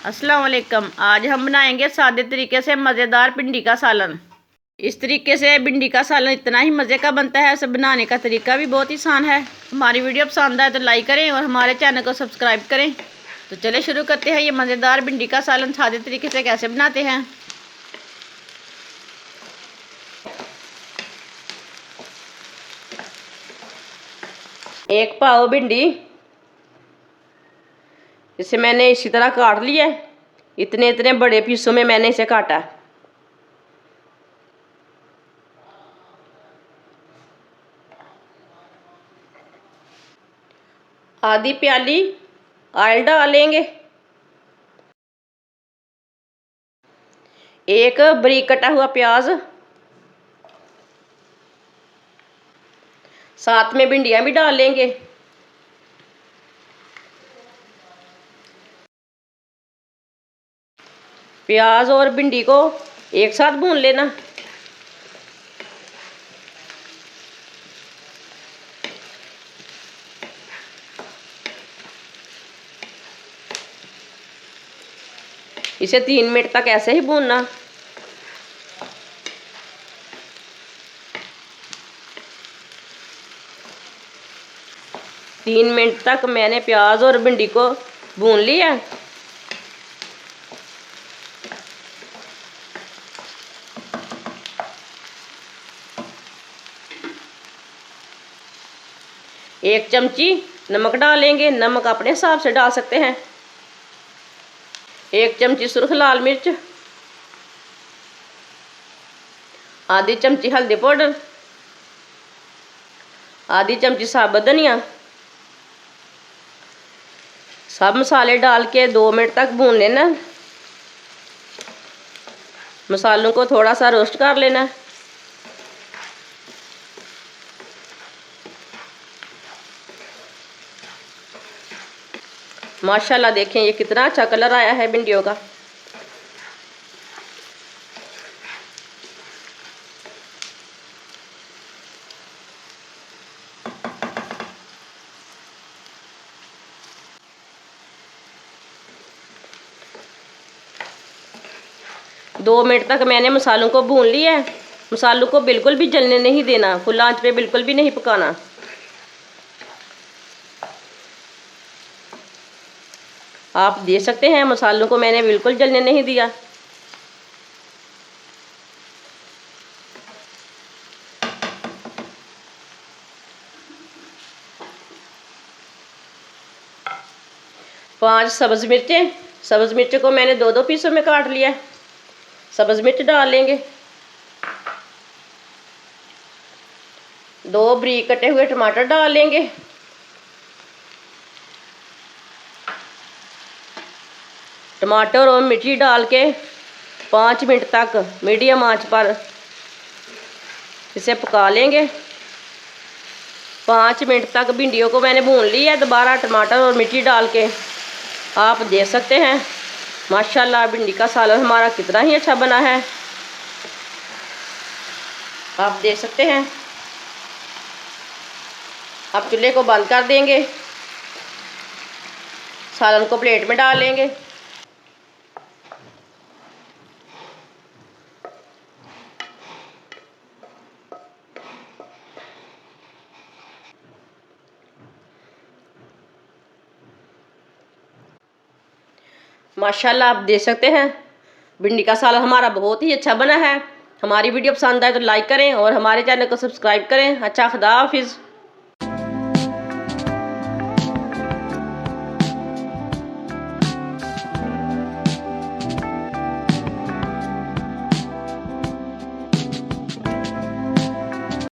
अस्सलाम वालेकुम। आज हम बनाएंगे सादे तरीके से मज़ेदार भिंडी का सालन। इस तरीके से भिंडी का सालन इतना ही मज़े का बनता है। उसे बनाने का तरीका भी बहुत ही आसान है। हमारी वीडियो पसंद आए तो लाइक करें और हमारे चैनल को सब्सक्राइब करें। तो चले शुरू करते हैं ये मज़ेदार भिंडी का सालन सादे तरीके से कैसे बनाते हैं। एक पाव भिंडी इसे मैंने इसी तरह काट लिया है। इतने इतने बड़े पीसों में मैंने इसे काटा है। आधी प्याली ऑयल डालेंगे। एक बारीक कटा हुआ प्याज, साथ में भिंडियाँ भी डाल लेंगे। प्याज और भिंडी को एक साथ भून लेना। इसे 3 मिनट तक ऐसे ही भूनना। तीन मिनट तक मैंने प्याज और भिंडी को भून लिया। एक चमची नमक डालेंगे। नमक अपने हिसाब से डाल सकते हैं। एक चमची सुर्ख लाल मिर्च, आधी चमची हल्दी पाउडर, आधी चमची साबुत धनिया। सब मसाले डाल के 2 मिनट तक भून लेना। मसालों को थोड़ा सा रोस्ट कर लेना। माशाल्लाह देखें ये कितना अच्छा कलर आया है भिंडियों का। दो मिनट तक मैंने मसालों को भून लिया है। मसालों को बिल्कुल भी जलने नहीं देना, फुल आंच पे बिल्कुल भी नहीं पकाना। आप देख सकते हैं मसालों को मैंने बिल्कुल जलने नहीं दिया। पांच सब्ज मिर्चें, सब्ज मिर्च को मैंने 2-2 पीसों में काट लिया। सब्ज मिर्च डाल लेंगे। 2 बारीक कटे हुए टमाटर डाल लेंगे। टमाटर और मिर्ची डाल के 5 मिनट तक मीडियम आंच पर इसे पका लेंगे। 5 मिनट तक भिंडियों को मैंने भून लिया। दोबारा टमाटर और मिर्ची डाल के आप देख सकते हैं माशाल्लाह भिंडी का सालन हमारा कितना ही अच्छा बना है। आप देख सकते हैं। अब चूल्हे को बंद कर देंगे। सालन को प्लेट में डाल लेंगे। माशाल्लाह आप देख सकते हैं भिंडी का सालन हमारा बहुत ही अच्छा बना है। हमारी वीडियो पसंद आए तो लाइक करें और हमारे चैनल को सब्सक्राइब करें। अच्छा, खुदा हाफिज़।